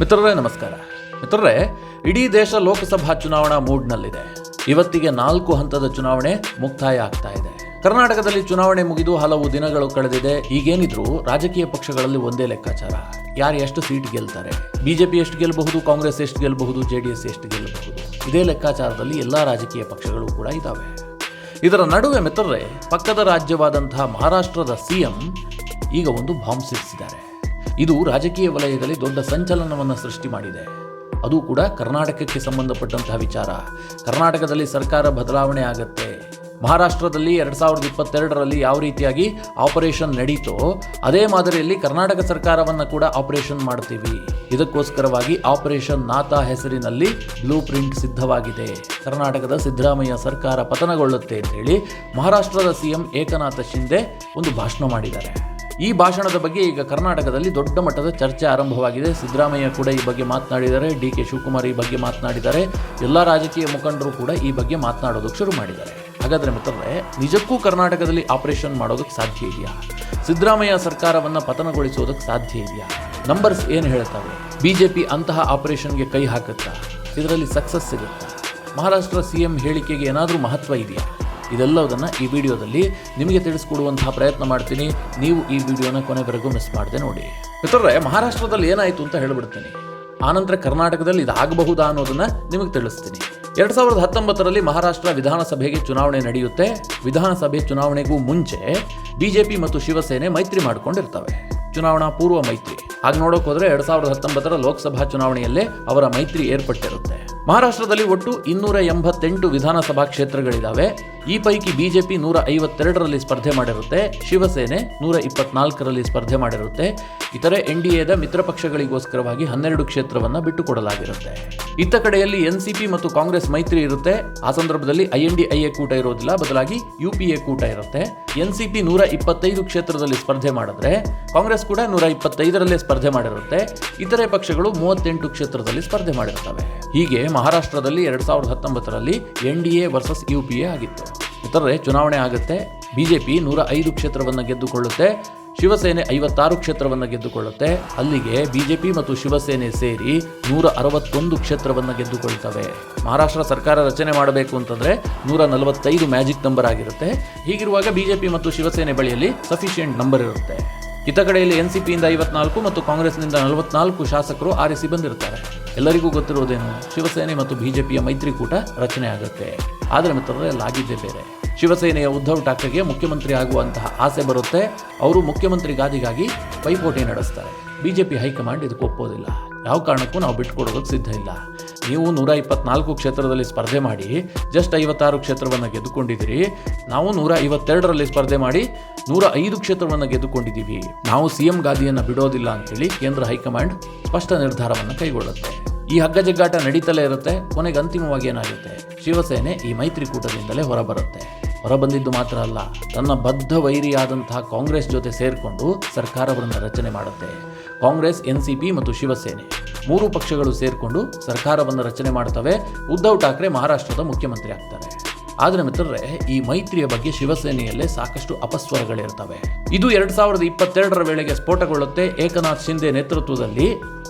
ಮಿತ್ರರೇ ನಮಸ್ಕಾರ. ಮಿತ್ರರೇ, ಇಡೀ ದೇಶ ಲೋಕಸಭಾ ಚುನಾವಣಾ ಮೂಡ್ನಲ್ಲಿದೆ. ಇವತ್ತಿಗೆ 4 ಹಂತದ ಚುನಾವಣೆ ಮುಕ್ತಾಯ ಆಗ್ತಾ ಇದೆ. ಕರ್ನಾಟಕದಲ್ಲಿ ಚುನಾವಣೆ ಮುಗಿದು ಹಲವು ದಿನಗಳು ಕಳೆದಿದೆ. ಈಗೇನಿದ್ರು ರಾಜಕೀಯ ಪಕ್ಷಗಳಲ್ಲಿ ಒಂದೇ ಲೆಕ್ಕಾಚಾರ: ಯಾರು ಎಷ್ಟು ಸೀಟ್ ಗೆಲ್ತಾರೆ, ಬಿಜೆಪಿ ಎಷ್ಟು ಗೆಲ್ಲಬಹುದು, ಕಾಂಗ್ರೆಸ್ ಎಷ್ಟು ಗೆಲ್ಲಬಹುದು, ಜೆಡಿಎಸ್ ಎಷ್ಟು ಗೆಲ್ಲಬಹುದು. ಇದೇ ಲೆಕ್ಕಾಚಾರದಲ್ಲಿ ಎಲ್ಲಾ ರಾಜಕೀಯ ಪಕ್ಷಗಳು ಕೂಡ ಇದ್ದಾವೆ. ಇದರ ನಡುವೆ ಮಿತ್ರರೇ, ಪಕ್ಕದ ರಾಜ್ಯವಾದಂತಹ ಮಹಾರಾಷ್ಟ್ರದ ಸಿಎಂ ಈಗ ಒಂದು ಬಾಂಬ್ ಸಿಡಿಸಿದ್ದಾರೆ. ಇದು ರಾಜಕೀಯ ವಲಯದಲ್ಲಿ ದೊಡ್ಡ ಸಂಚಲನವನ್ನು ಸೃಷ್ಟಿ ಮಾಡಿದೆ. ಅದು ಕೂಡ ಕರ್ನಾಟಕಕ್ಕೆ ಸಂಬಂಧಪಟ್ಟಂತಹ ವಿಚಾರ. ಕರ್ನಾಟಕದಲ್ಲಿ ಸರ್ಕಾರ ಬದಲಾವಣೆ ಆಗುತ್ತೆ. ಮಹಾರಾಷ್ಟ್ರದಲ್ಲಿ 2022ರಲ್ಲಿ ಯಾವ ರೀತಿಯಾಗಿ ಆಪರೇಷನ್ ನಡೀತೋ ಅದೇ ಮಾದರಿಯಲ್ಲಿ ಕರ್ನಾಟಕ ಸರ್ಕಾರವನ್ನು ಕೂಡ ಆಪರೇಷನ್ ಮಾಡ್ತೀವಿ. ಇದಕ್ಕೋಸ್ಕರವಾಗಿ ಆಪರೇಷನ್ ನಾಥಾ ಹೆಸರಿನಲ್ಲಿ ಬ್ಲೂ ಪ್ರಿಂಟ್ ಸಿದ್ಧವಾಗಿದೆ. ಕರ್ನಾಟಕದ ಸಿದ್ದರಾಮಯ್ಯ ಸರ್ಕಾರ ಪತನಗೊಳ್ಳುತ್ತೆ ಅಂತ ಹೇಳಿ ಮಹಾರಾಷ್ಟ್ರದ ಸಿಎಂ ಏಕನಾಥ ಶಿಂದೆ ಒಂದು ಭಾಷಣ ಮಾಡಿದ್ದಾರೆ. ಈ ಭಾಷಣದ ಬಗ್ಗೆ ಈಗ ಕರ್ನಾಟಕದಲ್ಲಿ ದೊಡ್ಡ ಮಟ್ಟದ ಚರ್ಚೆ ಆರಂಭವಾಗಿದೆ. ಸಿದ್ದರಾಮಯ್ಯ ಕೂಡ ಈ ಬಗ್ಗೆ ಮಾತನಾಡಿದ್ದಾರೆ, ಡಿ ಕೆ ಶಿವಕುಮಾರ್ ಈ ಬಗ್ಗೆ ಮಾತನಾಡಿದ್ದಾರೆ, ಎಲ್ಲ ರಾಜಕೀಯ ಮುಖಂಡರು ಕೂಡ ಈ ಬಗ್ಗೆ ಮಾತನಾಡೋದಕ್ಕೆ ಶುರು ಮಾಡಿದ್ದಾರೆ. ಹಾಗಾದರೆ ಮಿತ್ರರೇ, ನಿಜಕ್ಕೂ ಕರ್ನಾಟಕದಲ್ಲಿ ಆಪರೇಷನ್ ಮಾಡೋದಕ್ಕೆ ಸಾಧ್ಯ ಇದೆಯಾ? ಸಿದ್ದರಾಮಯ್ಯ ಸರ್ಕಾರವನ್ನು ಪತನಗೊಳಿಸೋದಕ್ಕೆ ಸಾಧ್ಯ ಇದೆಯಾ? ನಂಬರ್ಸ್ ಏನು ಹೇಳ್ತವೆ? ಬಿಜೆಪಿ ಅಂತಹ ಆಪರೇಷನ್ಗೆ ಕೈ ಹಾಕುತ್ತಾ? ಇದರಲ್ಲಿ ಸಕ್ಸಸ್ ಸಿಗುತ್ತಾ? ಮಹಾರಾಷ್ಟ್ರ ಸಿಎಂ ಹೇಳಿಕೆಗೆ ಏನಾದರೂ ಮಹತ್ವ ಇದೆಯಾ? ಇದೆಲ್ಲದನ್ನು ಈ ವಿಡಿಯೋದಲ್ಲಿ ನಿಮಗೆ ತಿಳಿಸ್ಕೊಡುವಂತಹ ಪ್ರಯತ್ನ ಮಾಡ್ತೀನಿ. ನೀವು ಈ ವಿಡಿಯೋನ ಕೊನೆವರೆಗೂ ಮಿಸ್ ಮಾಡದೆ ನೋಡಿ. ಮಿತ್ರರೇ, ಮಹಾರಾಷ್ಟ್ರದಲ್ಲಿ ಏನಾಯಿತು ಅಂತ ಹೇಳಿಬಿಡ್ತೀನಿ. ಆನಂತರ ಕರ್ನಾಟಕದಲ್ಲಿ ಇದಾಗಬಹುದಾ ಅನ್ನೋದನ್ನು ನಿಮಗೆ ತಿಳಿಸ್ತೀನಿ. 2019ರಲ್ಲಿ ಮಹಾರಾಷ್ಟ್ರ ವಿಧಾನಸಭೆಗೆ ಚುನಾವಣೆ ನಡೆಯುತ್ತೆ. ವಿಧಾನಸಭೆ ಚುನಾವಣೆಗೂ ಮುಂಚೆ ಬಿಜೆಪಿ ಮತ್ತು ಶಿವಸೇನೆ ಮೈತ್ರಿ ಮಾಡ್ಕೊಂಡಿರ್ತವೆ. ಚುನಾವಣಾ ಪೂರ್ವ ಮೈತ್ರಿ. ಹಾಗೆ ನೋಡೋಕೆ ಹೋದರೆ 2019ರ ಲೋಕಸಭಾ ಚುನಾವಣೆಯಲ್ಲೇ ಅವರ ಮೈತ್ರಿ ಏರ್ಪಟ್ಟಿರುತ್ತೆ. ಮಹಾರಾಷ್ಟ್ರದಲ್ಲಿ ಒಟ್ಟು 288 ವಿಧಾನಸಭಾ ಕ್ಷೇತ್ರಗಳಿದ್ದಾವೆ. ಈ ಪೈಕಿ ಬಿಜೆಪಿ 152ರಲ್ಲಿ ಸ್ಪರ್ಧೆ ಮಾಡಿರುತ್ತೆ, ಶಿವಸೇನೆ 124ರಲ್ಲಿ ಸ್ಪರ್ಧೆ ಮಾಡಿರುತ್ತೆ. ಇತರೆ NDAದ ಮಿತ್ರ ಪಕ್ಷಗಳಿಗೋಸ್ಕರವಾಗಿ 12 ಕ್ಷೇತ್ರವನ್ನು ಬಿಟ್ಟುಕೊಡಲಾಗಿರುತ್ತೆ. ಇತ್ತ ಕಡೆಯಲ್ಲಿ NCP ಮತ್ತು ಕಾಂಗ್ರೆಸ್ ಮೈತ್ರಿ ಇರುತ್ತೆ. ಆ ಸಂದರ್ಭದಲ್ಲಿ INDIA ಕೂಟ ಇರೋದಿಲ್ಲ, ಬದಲಾಗಿ UPA ಕೂಟ ಇರುತ್ತೆ. NCP 125 ಕ್ಷೇತ್ರದಲ್ಲಿ ಸ್ಪರ್ಧೆ ಮಾಡಿದ್ರೆ ಕಾಂಗ್ರೆಸ್ ಕೂಡ 125ರಲ್ಲೇ ಸ್ಪರ್ಧೆ ಮಾಡಿರುತ್ತೆ. ಇತರೆ ಪಕ್ಷಗಳು 38 ಕ್ಷೇತ್ರದಲ್ಲಿ ಸ್ಪರ್ಧೆ ಮಾಡಿರ್ತವೆ. ಹೀಗೆ ಮಹಾರಾಷ್ಟ್ರದಲ್ಲಿ 2019ರಲ್ಲಿ NDA ವರ್ಸಸ್ UPA ಆಗಿತ್ತು. ಇತರೆ ಚುನಾವಣೆ ಆಗುತ್ತೆ. ಬಿಜೆಪಿ 105 ಕ್ಷೇತ್ರವನ್ನು ಗೆದ್ದುಕೊಳ್ಳುತ್ತೆ, ಶಿವಸೇನೆ 56 ಕ್ಷೇತ್ರವನ್ನು ಗೆದ್ದುಕೊಳ್ಳುತ್ತೆ. ಅಲ್ಲಿಗೆ ಬಿಜೆಪಿ ಮತ್ತು ಶಿವಸೇನೆ ಸೇರಿ 161 ಕ್ಷೇತ್ರವನ್ನು ಗೆದ್ದುಕೊಳ್ತವೆ. ಮಹಾರಾಷ್ಟ್ರ ಸರ್ಕಾರ ರಚನೆ ಮಾಡಬೇಕು ಅಂತಂದ್ರೆ 145 ಮ್ಯಾಜಿಕ್ ನಂಬರ್ ಆಗಿರುತ್ತೆ. ಹೀಗಿರುವಾಗ ಬಿಜೆಪಿ ಮತ್ತು ಶಿವಸೇನೆ ಬಳಿಯಲ್ಲಿ ಸಫಿಷಿಯೆಂಟ್ ನಂಬರ್ ಇರುತ್ತೆ. ಇತ್ತ ಕಡೆಯಲ್ಲಿ NCPಯಿಂದ 54 ಮತ್ತು ಕಾಂಗ್ರೆಸ್ನಿಂದ 44 ಶಾಸಕರು ಆರಿಸಿ ಬಂದಿರ್ತಾರೆ. ಎಲ್ಲರಿಗೂ ಗೊತ್ತಿರುವುದೇನು? ಶಿವಸೇನೆ ಮತ್ತು ಬಿಜೆಪಿಯ ಮೈತ್ರಿಕೂಟ ರಚನೆ ಆಗುತ್ತೆ. ಆದರೆ ಮಿತ್ರರೇ, ಆಗಿದ್ದೇ ಬೇರೆ. ಶಿವಸೇನೆಯ ಉದ್ಧವ್ ಠಾಕ್ರೆಗೆ ಮುಖ್ಯಮಂತ್ರಿ ಆಗುವಂತಹ ಆಸೆ ಬರುತ್ತೆ. ಅವರು ಮುಖ್ಯಮಂತ್ರಿ ಗಾದಿಗಾಗಿ ಪೈಪೋಟಿ ನಡೆಸ್ತಾರೆ. ಬಿಜೆಪಿ ಹೈಕಮಾಂಡ್ ಇದಕ್ಕೆ ಒಪ್ಪೋದಿಲ್ಲ. ಯಾವ ಕಾರಣಕ್ಕೂ ನಾವು ಬಿಟ್ಕೊಡೋದಕ್ಕೆ ಸಿದ್ಧ ಇಲ್ಲ. ನೀವು 124 ಕ್ಷೇತ್ರದಲ್ಲಿ ಸ್ಪರ್ಧೆ ಮಾಡಿ ಜಸ್ಟ್ 56 ಕ್ಷೇತ್ರವನ್ನು ಗೆದ್ದುಕೊಂಡಿದ್ದೀರಿ. ನಾವು 152ರಲ್ಲಿ ಸ್ಪರ್ಧೆ ಮಾಡಿ 105 ಕ್ಷೇತ್ರವನ್ನು ಗೆದ್ದುಕೊಂಡಿದ್ದೀವಿ. ನಾವು CM ಗಾದಿಯನ್ನು ಬಿಡೋದಿಲ್ಲ ಅಂತೇಳಿ ಕೇಂದ್ರ ಹೈಕಮಾಂಡ್ ಸ್ಪಷ್ಟ ನಿರ್ಧಾರವನ್ನು ಕೈಗೊಳ್ಳುತ್ತೆ. ಈ ಹಗ್ಗಜಗ್ಗಾಟ ನಡೀತಲೇ ಇರುತ್ತೆ. ಕೊನೆಗೆ ಅಂತಿಮವಾಗಿ ಏನಾಗುತ್ತೆ? ಶಿವಸೇನೆ ಈ ಮೈತ್ರಿಕೂಟದಿಂದಲೇ ಹೊರಬರುತ್ತೆ. ಹೊರಬಂದಿದ್ದು ಮಾತ್ರ ಅಲ್ಲ, ತನ್ನ ಬದ್ಧ ವೈರಿಯಾದಂತಹ ಕಾಂಗ್ರೆಸ್ ಜೊತೆ ಸೇರಿಕೊಂಡು ಸರ್ಕಾರವನ್ನು ರಚನೆ ಮಾಡುತ್ತೆ. ಕಾಂಗ್ರೆಸ್, NCP ಮತ್ತು ಶಿವಸೇನೆ 3 ಪಕ್ಷಗಳು ಸೇರಿಕೊಂಡು ಸರ್ಕಾರವನ್ನು ರಚನೆ ಮಾಡ್ತವೆ. ಉದ್ಧವ್ ಠಾಕ್ರೆ ಮಹಾರಾಷ್ಟ್ರದ ಮುಖ್ಯಮಂತ್ರಿ ಆಗ್ತಾರೆ. ಆದರೆ ಮಿತ್ರರೇ, ಈ ಮೈತ್ರಿಯ ಬಗ್ಗೆ ಶಿವಸೇನೆಯಲ್ಲೇ ಸಾಕಷ್ಟು ಅಪಸ್ವರಗಳಿರ್ತವೆ. ಇದು 2022ರ ವೇಳೆಗೆ ಸ್ಫೋಟಗೊಳ್ಳುತ್ತೆ. ಏಕನಾಥ್ ಶಿಂದೆ ನೇತೃತ್ವದಲ್ಲಿ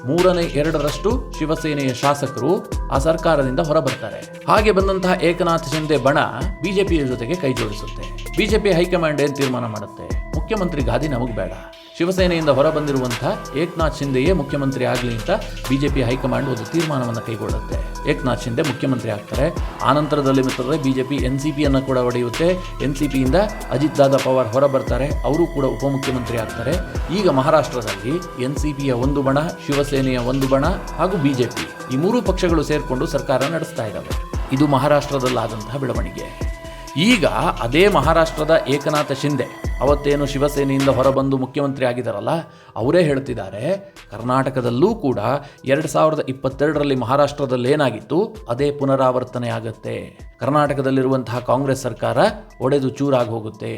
2/3 ಶಿವಸೇನೆಯ ಶಾಸಕರು ಆ ಸರ್ಕಾರದಿಂದ ಹೊರಬರ್ತಾರೆ. ಹಾಗೆ ಬಂದಂತಹ ಏಕನಾಥ್ ಶಿಂದೆ ಬಣ ಬಿಜೆಪಿಯ ಜೊತೆಗೆ ಕೈ ಜೋಡಿಸುತ್ತೆ. ಬಿಜೆಪಿ ಹೈಕಮಾಂಡ್ ಏನು ತೀರ್ಮಾನ ಮಾಡುತ್ತೆ? ಮುಖ್ಯಮಂತ್ರಿ ಗಾದಿ ನಮಗೆ ಬೇಡ, ಶಿವಸೇನೆಯಿಂದ ಹೊರಬಂದಿರುವಂತಹ ಏಕನಾಥ್ ಶಿಂದೆಯೇ ಮುಖ್ಯಮಂತ್ರಿ ಆಗಲಿ ಅಂತ ಬಿಜೆಪಿ ಹೈಕಮಾಂಡ್ ಒಂದು ತೀರ್ಮಾನವನ್ನು ಕೈಗೊಳ್ಳುತ್ತೆ. ಏಕನಾಥ್ ಶಿಂದೆ ಮುಖ್ಯಮಂತ್ರಿ ಆಗ್ತಾರೆ. ಆನಂತರದಲ್ಲಿ ಮಿತ್ರರೇ, ಬಿಜೆಪಿ NCPಯನ್ನು ಕೂಡ ಒಡೆಯುತ್ತೆ. NCPಯಿಂದ ಅಜಿತ್ ದಾದಾ ಪವಾರ್ ಹೊರಬರ್ತಾರೆ. ಅವರು ಕೂಡ ಉಪಮುಖ್ಯಮಂತ್ರಿ ಆಗ್ತಾರೆ. ಈಗ ಮಹಾರಾಷ್ಟ್ರದಲ್ಲಿ NCPಯ ಒಂದು ಬಣ, ಶಿವಸೇನೆಯ ಒಂದು ಬಣ ಹಾಗೂ ಬಿಜೆಪಿ ಈ 3 ಪಕ್ಷಗಳು ಸೇರಿಕೊಂಡು ಸರ್ಕಾರ ನಡೆಸ್ತಾ ಇದ್ದಾವೆ. ಇದು ಮಹಾರಾಷ್ಟ್ರದಲ್ಲಾದಂತಹ ಬೆಳವಣಿಗೆ. ಈಗ ಅದೇ ಮಹಾರಾಷ್ಟ್ರದ ಏಕನಾಥ ಶಿಂದೆ ಅವತ್ತೇನು ಶಿವಸೇನೆಯಿಂದ ಹೊರಬಂದು ಮುಖ್ಯಮಂತ್ರಿ ಆಗಿದ್ದಾರಲ್ಲ, ಅವರೇ ಹೇಳ್ತಿದ್ದಾರೆ ಕರ್ನಾಟಕದಲ್ಲೂ ಕೂಡ 2022ರಲ್ಲಿ ಮಹಾರಾಷ್ಟ್ರದಲ್ಲಿ ಏನಾಗಿತ್ತು ಅದೇ ಪುನರಾವರ್ತನೆ ಆಗುತ್ತೆ. ಕರ್ನಾಟಕದಲ್ಲಿರುವಂತಹ ಕಾಂಗ್ರೆಸ್ ಸರ್ಕಾರ ಒಡೆದು ಚೂರಾಗಿ ಹೋಗುತ್ತೆ.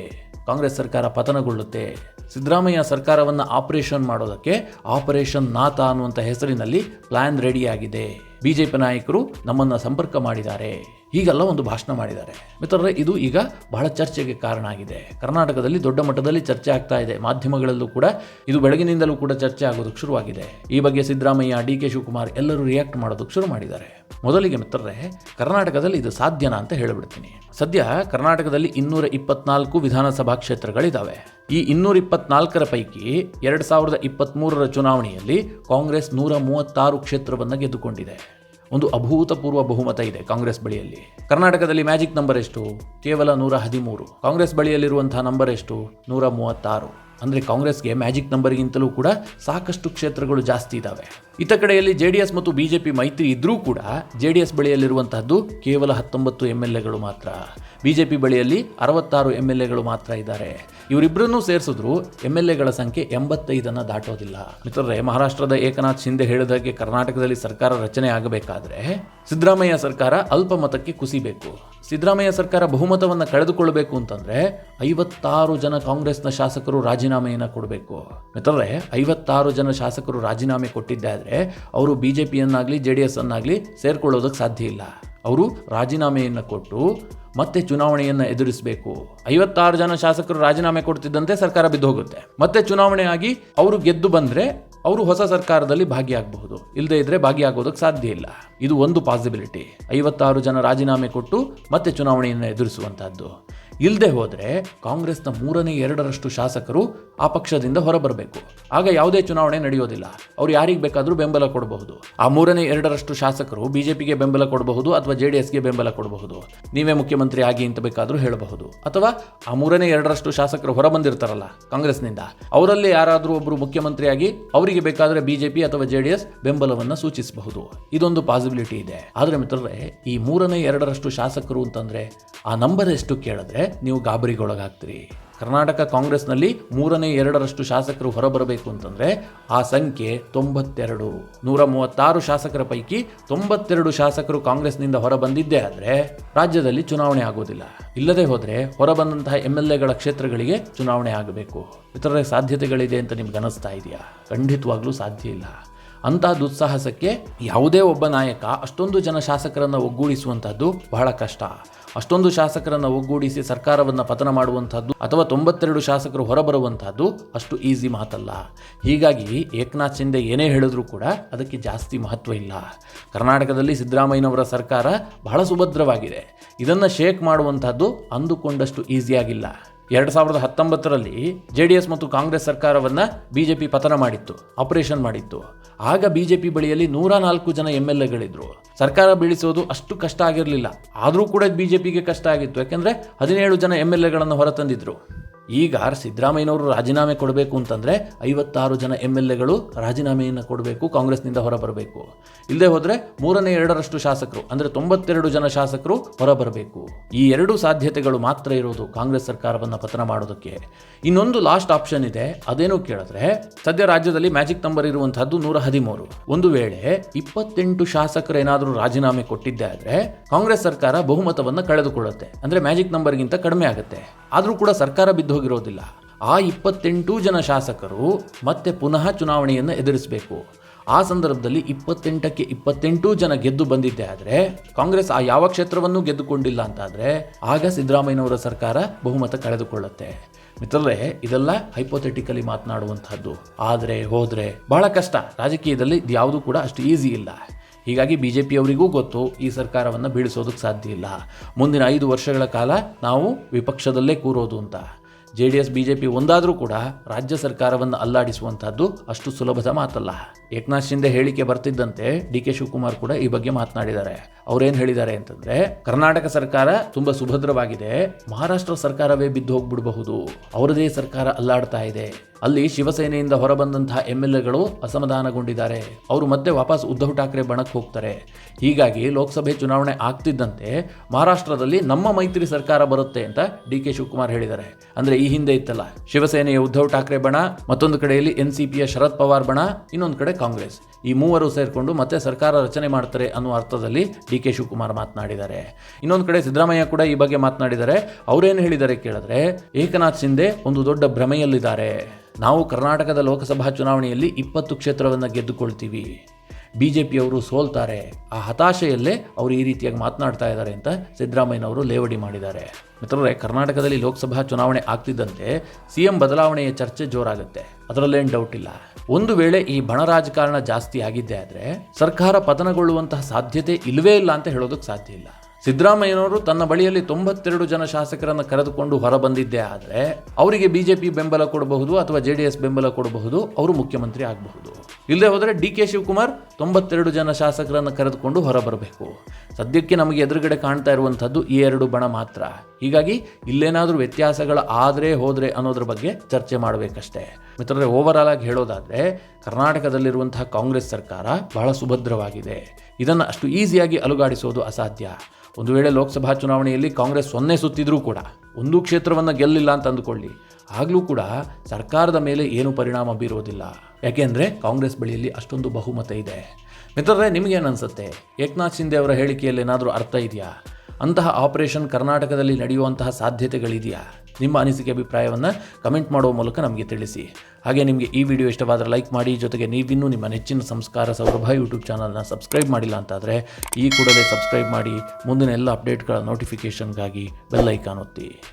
ಕಾಂಗ್ರೆಸ್ ಸರ್ಕಾರ ಪತನಗೊಳ್ಳುತ್ತೆ. ಸಿದ್ದರಾಮಯ್ಯ ಸರ್ಕಾರವನ್ನು ಆಪರೇಷನ್ ಮಾಡೋದಕ್ಕೆ ಆಪರೇಷನ್ ನಾಥಾ ಅನ್ನುವಂಥ ಹೆಸರಿನಲ್ಲಿ ಪ್ಲಾನ್ ರೆಡಿಯಾಗಿದೆ. ಬಿಜೆಪಿ ನಾಯಕರು ನಮ್ಮನ್ನು ಸಂಪರ್ಕ ಮಾಡಿದ್ದಾರೆ. ಹೀಗೆಲ್ಲ ಒಂದು ಭಾಷಣ ಮಾಡಿದ್ದಾರೆ. ಮಿತ್ರರೇ, ಇದು ಈಗ ಬಹಳ ಚರ್ಚೆಗೆ ಕಾರಣ ಆಗಿದೆ. ಕರ್ನಾಟಕದಲ್ಲಿ ದೊಡ್ಡ ಮಟ್ಟದಲ್ಲಿ ಚರ್ಚೆ ಆಗ್ತಾ ಇದೆ. ಮಾಧ್ಯಮಗಳಲ್ಲೂ ಕೂಡ ಇದು ಬೆಳಗಿನಿಂದಲೂ ಕೂಡ ಚರ್ಚೆ ಆಗೋದಕ್ಕೆ ಶುರುವಾಗಿದೆ. ಈ ಬಗ್ಗೆ ಸಿದ್ದರಾಮಯ್ಯ, ಡಿ.ಕೆ. ಶಿವಕುಮಾರ್ ಎಲ್ಲರೂ ರಿಯಾಕ್ಟ್ ಮಾಡೋದಕ್ಕೆ ಶುರು ಮಾಡಿದ್ದಾರೆ. ಮೊದಲಿಗೆ ಮಿತ್ರರೇ, ಕರ್ನಾಟಕದಲ್ಲಿ ಇದು ಸಾಧ್ಯನಾ ಅಂತ ಹೇಳಿಬಿಡ್ತೀನಿ. ಸದ್ಯ ಕರ್ನಾಟಕದಲ್ಲಿ 224 ವಿಧಾನಸಭಾ ಕ್ಷೇತ್ರಗಳಿದ್ದಾವೆ. ಈ 224ರ ಪೈಕಿ 2023ರ ಚುನಾವಣೆಯಲ್ಲಿ ಕಾಂಗ್ರೆಸ್ 136 ಕ್ಷೇತ್ರವನ್ನು ಗೆದ್ದುಕೊಂಡಿದೆ. ಒಂದು ಅಭೂತಪೂರ್ವ ಬಹುಮತ ಇದೆ ಕಾಂಗ್ರೆಸ್ ಬಳಿಯಲ್ಲಿ. ಕರ್ನಾಟಕದಲ್ಲಿ ಮ್ಯಾಜಿಕ್ ನಂಬರ್ ಎಷ್ಟು? ಕೇವಲ 113. ಕಾಂಗ್ರೆಸ್ ಬಳಿಯಲ್ಲಿರುವಂತಹ ನಂಬರ್ ಎಷ್ಟು? 136. ಅಂದರೆ ಕಾಂಗ್ರೆಸ್ಗೆ ಮ್ಯಾಜಿಕ್ ನಂಬರ್ಗಿಂತಲೂ ಕೂಡ ಸಾಕಷ್ಟು ಕ್ಷೇತ್ರಗಳು ಜಾಸ್ತಿ ಇದ್ದಾವೆ. ಇತ್ತ ಕಡೆಯಲ್ಲಿ JDS ಮತ್ತು BJP ಮೈತ್ರಿ ಇದ್ರೂ ಕೂಡ JDS ಬಳಿಯಲ್ಲಿರುವಂತಹದ್ದು ಕೇವಲ 19 MLAಗಳು ಮಾತ್ರ. BJP ಬಳಿಯಲ್ಲಿ 66 MLAಗಳು ಮಾತ್ರ ಇದ್ದಾರೆ. ಇವರಿಬ್ಬರನ್ನೂ ಸೇರಿಸಿದ್ರು MLAಗಳ ಸಂಖ್ಯೆ 85 ದಾಟೋದಿಲ್ಲ. ಮಿತ್ರರೇ, ಮಹಾರಾಷ್ಟ್ರದ ಏಕನಾಥ್ ಶಿಂದೆ ಹೇಳಿದಾಗೆ ಕರ್ನಾಟಕದಲ್ಲಿ ಸರ್ಕಾರ ರಚನೆ ಆಗಬೇಕಾದ್ರೆ ಸಿದ್ದರಾಮಯ್ಯ ಸರ್ಕಾರ ಅಲ್ಪ ಮತಕ್ಕೆ ಕುಸಿಬೇಕು. ಸಿದ್ದರಾಮಯ್ಯ ಸರ್ಕಾರ ಬಹುಮತವನ್ನು ಕಳೆದುಕೊಳ್ಳಬೇಕು ಅಂತಂದ್ರೆ 56 ಜನ ಕಾಂಗ್ರೆಸ್ನ ಶಾಸಕರು ರಾಜೀನಾಮೆಯನ್ನು ಕೊಡಬೇಕು. ಮಿತ್ರರೇ, 56 ಜನ ಶಾಸಕರು ರಾಜೀನಾಮೆ ಕೊಟ್ಟಿದ್ದಾದ್ರೆ ಅವರು BJPಯನ್ನಾಗಲಿ JDS ಅನ್ನಾಗಲಿ ಸೇರ್ಕೊಳ್ಳೋದಕ್ಕೆ ಸಾಧ್ಯ ಇಲ್ಲ. ಅವರು ರಾಜೀನಾಮೆಯನ್ನು ಕೊಟ್ಟು ಮತ್ತೆ ಚುನಾವಣೆಯನ್ನು ಎದುರಿಸಬೇಕು. 56 ಜನ ಶಾಸಕರು ರಾಜೀನಾಮೆ ಕೊಡ್ತಿದ್ದಂತೆ ಸರ್ಕಾರ ಬಿದ್ದು ಹೋಗುತ್ತೆ. ಮತ್ತೆ ಚುನಾವಣೆ ಆಗಿ ಅವರು ಗೆದ್ದು ಬಂದ್ರೆ ಅವರು ಹೊಸ ಸರ್ಕಾರದಲ್ಲಿ ಭಾಗಿಯಾಗಬಹುದು. ಇಲ್ಲದೆ ಇದ್ರೆ ಭಾಗಿಯಾಗೋದಕ್ಕೆ ಸಾಧ್ಯ ಇಲ್ಲ. ಇದು ಒಂದು ಪಾಸಿಬಿಲಿಟಿ. 56 ಜನ ರಾಜೀನಾಮೆ ಕೊಟ್ಟು ಮತ್ತೆ ಚುನಾವಣೆಯನ್ನು ಎದುರಿಸುವಂತಹದ್ದು. ಇಲ್ಲದೆ ಹೋದರೆ ಕಾಂಗ್ರೆಸ್ನ 2/3 ಶಾಸಕರು ಆ ಪಕ್ಷದಿಂದ ಹೊರಬರಬೇಕು. ಆಗ ಯಾವುದೇ ಚುನಾವಣೆ ನಡೆಯೋದಿಲ್ಲ. ಅವರು ಯಾರಿಗೆ ಬೇಕಾದರೂ ಬೆಂಬಲ ಕೊಡಬಹುದು. ಆ 2/3 ಶಾಸಕರು BJPಗೆ ಬೆಂಬಲ ಕೊಡಬಹುದು ಅಥವಾ JDSಗೆ ಬೆಂಬಲ ಕೊಡಬಹುದು. ನೀವೇ ಮುಖ್ಯಮಂತ್ರಿ ಆಗಿ ಅಂತ ಬೇಕಾದರೂ ಹೇಳಬಹುದು. ಅಥವಾ ಆ 2/3 ಶಾಸಕರು ಹೊರಬಂದಿರ್ತಾರಲ್ಲ ಕಾಂಗ್ರೆಸ್ನಿಂದ, ಅವರಲ್ಲಿ ಯಾರಾದರೂ ಒಬ್ಬರು ಮುಖ್ಯಮಂತ್ರಿಯಾಗಿ ಅವರಿಗೆ ಬೇಕಾದರೆ BJP ಅಥವಾ JDS ಬೆಂಬಲವನ್ನು ಸೂಚಿಸಬಹುದು. ಇದೊಂದು ಪಾಸಿಬಿಲಿಟಿ ಇದೆ. ಆದರೆ ಮಿತ್ರರೇ, ಈ 2/3 ಶಾಸಕರು ಅಂತಂದ್ರೆ ಆ ನಂಬರ್ ಎಷ್ಟು ಕೇಳಿದ್ರೆ ನೀವು ಗಾಬರಿಗೊಳಗಾಗ್ತೀರಿ. ಕರ್ನಾಟಕ ಕಾಂಗ್ರೆಸ್ನಲ್ಲಿ 2/3 ಶಾಸಕರು ಹೊರಬರಬೇಕು ಅಂತಂದ್ರೆ ಆ ಸಂಖ್ಯೆ 92. 136 ಶಾಸಕರ ಪೈಕಿ 92 ಶಾಸಕರು ಕಾಂಗ್ರೆಸ್ನಿಂದ ಹೊರಬಂದಿದ್ದೇ ಆದರೆ ರಾಜ್ಯದಲ್ಲಿ ಚುನಾವಣೆ ಆಗೋದಿಲ್ಲ. ಇಲ್ಲದೆ ಹೋದರೆ ಹೊರಬಂದಂತಹ MLAಗಳ ಕ್ಷೇತ್ರಗಳಿಗೆ ಚುನಾವಣೆ ಆಗಬೇಕು. ಇತರೆ ಸಾಧ್ಯತೆಗಳಿದೆ ಅಂತ ನಿಮ್ಗೆ ಅನಿಸ್ತಾ ಇದೆಯಾ? ಖಂಡಿತವಾಗ್ಲೂ ಸಾಧ್ಯ ಇಲ್ಲ. ಅಂತಹ ದುಸ್ಸಾಹಸಕ್ಕೆ ಯಾವುದೇ ಒಬ್ಬ ನಾಯಕ ಅಷ್ಟೊಂದು ಜನ ಶಾಸಕರನ್ನು ಒಗ್ಗೂಡಿಸುವಂತಹದ್ದು ಬಹಳ ಕಷ್ಟ. ಅಷ್ಟೊಂದು ಶಾಸಕರನ್ನು ಒಗ್ಗೂಡಿಸಿ ಸರ್ಕಾರವನ್ನು ಪತನ ಮಾಡುವಂತಹದ್ದು ಅಥವಾ 92 ಶಾಸಕರು ಹೊರಬರುವಂತಹದ್ದು ಅಷ್ಟು ಈಸಿ ಮಾತಲ್ಲ. ಹೀಗಾಗಿ ಏಕನಾಥ್ ಶಿಂದೆ ಏನೇ ಹೇಳಿದ್ರೂ ಕೂಡ ಅದಕ್ಕೆ ಜಾಸ್ತಿ ಮಹತ್ವ ಇಲ್ಲ. ಕರ್ನಾಟಕದಲ್ಲಿ ಸಿದ್ದರಾಮಯ್ಯನವರ ಸರ್ಕಾರ ಬಹಳ ಸುಭದ್ರವಾಗಿದೆ. ಇದನ್ನು ಶೇಕ್ ಮಾಡುವಂತಹದ್ದು ಅಂದುಕೊಂಡಷ್ಟು ಈಸಿಯಾಗಿಲ್ಲ. 2019ರಲ್ಲಿ JDS ಮತ್ತು ಕಾಂಗ್ರೆಸ್ ಸರ್ಕಾರವನ್ನು BJP ಪತನ ಮಾಡಿತ್ತು, ಆಪರೇಷನ್ ಮಾಡಿತ್ತು. ಆಗ BJP ಬಳಿಯಲ್ಲಿ 104 ಜನ MLAಗಳಿದ್ರು. ಸರ್ಕಾರ ಬೀಳಿಸೋದು ಅಷ್ಟು ಕಷ್ಟ ಆಗಿರಲಿಲ್ಲ. ಆದರೂ ಕೂಡ BJPಗೆ ಕಷ್ಟ ಆಗಿತ್ತು. ಯಾಕೆಂದರೆ 17 ಜನ MLAಗಳನ್ನು ಹೊರತಂದಿದ್ರು. ಈಗ ಸಿದ್ದರಾಮಯ್ಯನವರು ರಾಜೀನಾಮೆ ಕೊಡಬೇಕು ಅಂತಂದರೆ 56 ಜನ MLAಗಳು ರಾಜೀನಾಮೆಯನ್ನು ಕೊಡಬೇಕು, ಕಾಂಗ್ರೆಸ್ನಿಂದ ಹೊರಬರಬೇಕು. ಇಲ್ಲದೆ ಹೋದರೆ 2/3 ಶಾಸಕರು ಅಂದರೆ 92 ಜನ ಶಾಸಕರು ಹೊರಬರಬೇಕು. ಈ ಎರಡು ಸಾಧ್ಯತೆಗಳು ಮಾತ್ರ ಇರೋದು ಕಾಂಗ್ರೆಸ್ ಸರ್ಕಾರವನ್ನು ಪತನ ಮಾಡೋದಕ್ಕೆ. ಇನ್ನೊಂದು ಲಾಸ್ಟ್ ಆಪ್ಷನ್ ಇದೆ. ಅದೇನು ಕೇಳಿದ್ರೆ, ಸದ್ಯ ರಾಜ್ಯದಲ್ಲಿ ಮ್ಯಾಜಿಕ್ ನಂಬರ್ ಇರುವಂತಹದ್ದು 113. ಒಂದು ವೇಳೆ 28 ಶಾಸಕರು ಏನಾದರೂ ರಾಜೀನಾಮೆ ಕೊಟ್ಟಿದ್ದೆ ಆದರೆ ಕಾಂಗ್ರೆಸ್ ಸರ್ಕಾರ ಬಹುಮತವನ್ನು ಕಳೆದುಕೊಳ್ಳುತ್ತೆ. ಅಂದರೆ ಮ್ಯಾಜಿಕ್ ನಂಬರ್ಗಿಂತ ಕಡಿಮೆ ಆಗುತ್ತೆ. ಆದರೂ ಕೂಡ ಸರ್ಕಾರ ಬಿದ್ದು ಹೋಗಿರೋದಿಲ್ಲ. ಆ 28 ಜನ ಶಾಸಕರು ಮತ್ತೆ ಪುನಃ ಚುನಾವಣೆಯನ್ನು ಎದುರಿಸಬೇಕು. ಆ ಸಂದರ್ಭದಲ್ಲಿ 28ಕ್ಕೆ 28 ಜನ ಗೆದ್ದು ಬಂದಿದ್ದೆ ಆದರೆ ಕಾಂಗ್ರೆಸ್ ಆ ಯಾವ ಕ್ಷೇತ್ರವನ್ನು ಗೆದ್ದುಕೊಂಡಿಲ್ಲ ಅಂತಾದರೆ ಆಗ ಸಿದ್ದರಾಮಯ್ಯನವರ ಸರ್ಕಾರ ಬಹುಮತ ಕಳೆದುಕೊಳ್ಳುತ್ತೆ. ಮಿತ್ರರೇ, ಇದೆಲ್ಲ ಹೈಪೋಥೆಟಿಕಲಿ ಮಾತನಾಡುವಂತಹದ್ದು. ಆದರೆ ಹೋದರೆ ಬಹಳ ಕಷ್ಟ. ರಾಜಕೀಯದಲ್ಲಿ ಯಾವುದು ಕೂಡ ಅಷ್ಟು ಈಸಿ ಇಲ್ಲ. ಹೀಗಾಗಿ BJPಯವರಿಗೂ ಗೊತ್ತು ಈ ಸರ್ಕಾರವನ್ನು ಬೀಳಿಸೋದಕ್ಕೆ ಸಾಧ್ಯ ಇಲ್ಲ. ಮುಂದಿನ 5 ವರ್ಷಗಳ ಕಾಲ ನಾವು ವಿಪಕ್ಷದಲ್ಲೇ ಕೂರೋದು ಅಂತ. JDS BJP ಒಂದಾದರೂ ಕೂಡ ರಾಜ್ಯ ಸರ್ಕಾರವನ್ನು ಅಲ್ಲಾಡಿಸುವಂತಹದ್ದು ಅಷ್ಟು ಸುಲಭದ ಮಾತಲ್ಲ. ಏಕನಾಥ್ ಶಿಂದೆ ಹೇಳಿಕೆ ಬರ್ತಿದ್ದಂತೆ DK ಶಿವಕುಮಾರ್ ಕೂಡ ಈ ಬಗ್ಗೆ ಮಾತನಾಡಿದ್ದಾರೆ. ಅವ್ರೇನು ಹೇಳಿದ್ದಾರೆ ಅಂತಂದ್ರೆ, ಕರ್ನಾಟಕ ಸರ್ಕಾರ ತುಂಬಾ ಸುಭದ್ರವಾಗಿದೆ, ಮಹಾರಾಷ್ಟ್ರ ಸರ್ಕಾರವೇ ಬಿದ್ದು ಹೋಗ್ಬಿಡಬಹುದು, ಅವರದೇ ಸರ್ಕಾರ ಅಲ್ಲಾಡ್ತಾ ಇದೆ, ಅಲ್ಲಿ ಶಿವಸೇನೆಯಿಂದ ಹೊರಬಂದಂತಹ MLAಗಳು ಅಸಮಾಧಾನಗೊಂಡಿದ್ದಾರೆ, ಅವರು ಮತ್ತೆ ವಾಪಸ್ ಉದ್ಧವ್ ಠಾಕ್ರೆ ಬಣಕ್ಕೆ ಹೋಗ್ತಾರೆ. ಹೀಗಾಗಿ ಲೋಕಸಭೆ ಚುನಾವಣೆ ಆಗ್ತಿದ್ದಂತೆ ಮಹಾರಾಷ್ಟ್ರದಲ್ಲಿ ನಮ್ಮ ಮೈತ್ರಿ ಸರ್ಕಾರ ಬರುತ್ತೆ ಅಂತ DK ಶಿವಕುಮಾರ್ ಹೇಳಿದ್ದಾರೆ. ಅಂದ್ರೆ ಈ ಹಿಂದೆ ಇತ್ತಲ್ಲ, ಶಿವಸೇನೆಯ ಉದ್ಧವ್ ಠಾಕ್ರೆ ಬಣ, ಮತ್ತೊಂದು ಕಡೆಯಲ್ಲಿ NCPಯ ಶರದ್ ಪವಾರ್ ಬಣ, ಇನ್ನೊಂದು ಕಡೆ ಕಾಂಗ್ರೆಸ್, ಈ ಮೂವರು ಸೇರಿಕೊಂಡು ಮತ್ತೆ ಸರ್ಕಾರ ರಚನೆ ಮಾಡ್ತಾರೆ ಅನ್ನುವ ಅರ್ಥದಲ್ಲಿ DK ಶಿವಕುಮಾರ್ ಮಾತನಾಡಿದ್ದಾರೆ. ಇನ್ನೊಂದು ಕಡೆ ಸಿದ್ದರಾಮಯ್ಯ ಕೂಡ ಈ ಬಗ್ಗೆ ಮಾತನಾಡಿದ್ದಾರೆ. ಅವರೇನು ಹೇಳಿದ್ದಾರೆ ಕೇಳಿದ್ರೆ, ಏಕನಾಥ್ ಶಿಂದೆ ಒಂದು ದೊಡ್ಡ ಭ್ರಮೆಯಲ್ಲಿದ್ದಾರೆ. ನಾವು ಕರ್ನಾಟಕದ ಲೋಕಸಭಾ ಚುನಾವಣೆಯಲ್ಲಿ 20 ಕ್ಷೇತ್ರವನ್ನು ಗೆದ್ದುಕೊಳ್ತೀವಿ. ಬಿಜೆಪಿಯವರು ಸೋಲ್ತಾರೆ, ಆ ಹತಾಶೆಯಲ್ಲೇ ಅವರು ಈ ರೀತಿಯಾಗಿ ಮಾತನಾಡ್ತಾ ಇದ್ದಾರೆ ಅಂತ ಸಿದ್ದರಾಮಯ್ಯನವರು ಲೇವಡಿ ಮಾಡಿದ್ದಾರೆ. ಮಿತ್ರರೇ, ಕರ್ನಾಟಕದಲ್ಲಿ ಲೋಕಸಭಾ ಚುನಾವಣೆ ಆಗ್ತಿದ್ದಂತೆ ಸಿಎಂ ಬದಲಾವಣೆಯ ಚರ್ಚೆ ಜೋರಾಗುತ್ತೆ, ಅದರಲ್ಲೇನು ಡೌಟ್ ಇಲ್ಲ. ಒಂದು ವೇಳೆ ಈ ಬಣ ರಾಜಕಾರಣ ಜಾಸ್ತಿ ಆಗಿದ್ದೇ ಆದರೆ ಸರ್ಕಾರ ಪತನಗೊಳ್ಳುವಂತಹ ಸಾಧ್ಯತೆ ಇಲ್ಲವೇ ಇಲ್ಲ ಅಂತ ಹೇಳೋದಕ್ಕೆ ಸಾಧ್ಯ ಇಲ್ಲ. ಸಿದ್ದರಾಮಯ್ಯನವರು ತನ್ನ ಬಳಿಯಲ್ಲಿ 92 ಜನ ಶಾಸಕರನ್ನು ಕರೆದುಕೊಂಡು ಹೊರಬಂದಿದ್ದೇ ಆದರೆ ಅವರಿಗೆ ಬಿಜೆಪಿ ಬೆಂಬಲ ಕೊಡಬಹುದು ಅಥವಾ JDS ಬೆಂಬಲ ಕೊಡಬಹುದು, ಅವರು ಮುಖ್ಯಮಂತ್ರಿ ಆಗಬಹುದು. ಇಲ್ಲದೆ ಹೋದರೆ DK ಶಿವಕುಮಾರ್ 92 ಜನ ಶಾಸಕರನ್ನು ಕರೆದುಕೊಂಡು ಹೊರಬರಬೇಕು. ಸದ್ಯಕ್ಕೆ ನಮಗೆ ಎದುರುಗಡೆ ಕಾಣ್ತಾ ಇರುವಂಥದ್ದು ಈ 2 ಬಣ ಮಾತ್ರ. ಹೀಗಾಗಿ ಇಲ್ಲೇನಾದರೂ ವ್ಯತ್ಯಾಸಗಳು ಆದರೆ ಹೋದರೆ ಅನ್ನೋದ್ರ ಬಗ್ಗೆ ಚರ್ಚೆ ಮಾಡಬೇಕಷ್ಟೇ. ಮಿತ್ರರೇ, ಓವರಾಲ್ ಆಗಿ ಹೇಳೋದಾದರೆ ಕರ್ನಾಟಕದಲ್ಲಿರುವಂತಹ ಕಾಂಗ್ರೆಸ್ ಸರ್ಕಾರ ಬಹಳ ಸುಭದ್ರವಾಗಿದೆ. ಇದನ್ನು ಅಷ್ಟು ಈಸಿಯಾಗಿ ಅಲುಗಾಡಿಸೋದು ಅಸಾಧ್ಯ. ಒಂದು ವೇಳೆ ಲೋಕಸಭಾ ಚುನಾವಣೆಯಲ್ಲಿ ಕಾಂಗ್ರೆಸ್ 0 ಸುತ್ತಿದ್ರೂ ಕೂಡ ಒಂದು ಕ್ಷೇತ್ರವನ್ನು ಗೆಲ್ಲಿಲ್ಲ ಅಂತ ಅಂದುಕೊಳ್ಳಿ, ಆಗಲೂ ಕೂಡ ಸರ್ಕಾರದ ಮೇಲೆ ಏನು ಪರಿಣಾಮ ಬೀರೋದಿಲ್ಲ. ಯಾಕೆಂದರೆ ಕಾಂಗ್ರೆಸ್ ಬಳಿಯಲ್ಲಿ ಅಷ್ಟೊಂದು ಬಹುಮತ ಇದೆ. ಮಿತ್ರರೇ, ನಿಮಗೇನನ್ಸುತ್ತೆ? ಏಕನಾಥ್ ಶಿಂದೆ ಅವರ ಹೇಳಿಕೆಯಲ್ಲಿ ಏನಾದರೂ ಅರ್ಥ ಇದೆಯಾ? ಅಂತಹ ಆಪರೇಷನ್ ಕರ್ನಾಟಕದಲ್ಲಿ ನಡೆಯುವಂತಹ ಸಾಧ್ಯತೆಗಳಿದೆಯಾ? ನಿಮ್ಮ ಅನಿಸಿಕೆ ಅಭಿಪ್ರಾಯವನ್ನು ಕಮೆಂಟ್ ಮಾಡುವ ಮೂಲಕ ನಮಗೆ ತಿಳಿಸಿ. ಹಾಗೆ ನಿಮಗೆ ಈ ವಿಡಿಯೋ ಇಷ್ಟವಾದರೆ ಲೈಕ್ ಮಾಡಿ. ಜೊತೆಗೆ ನೀವಿನ್ನೂ ನಿಮ್ಮ ನೆಚ್ಚಿನ ಸಂಸ್ಕಾರ ಸೌರಭ ಯೂಟ್ಯೂಬ್ ಚಾನಲ್ನ ಸಬ್ಸ್ಕ್ರೈಬ್ ಮಾಡಿಲ್ಲ ಅಂತಾದರೆ ಈ ಕೂಡಲೇ ಸಬ್ಸ್ಕ್ರೈಬ್ ಮಾಡಿ. ಮುಂದಿನ ಎಲ್ಲ ಅಪ್ಡೇಟ್ಗಳ ನೋಟಿಫಿಕೇಷನ್ಗಾಗಿ ಬೆಲ್ ಐಕಾನ್ ಒತ್ತಿ.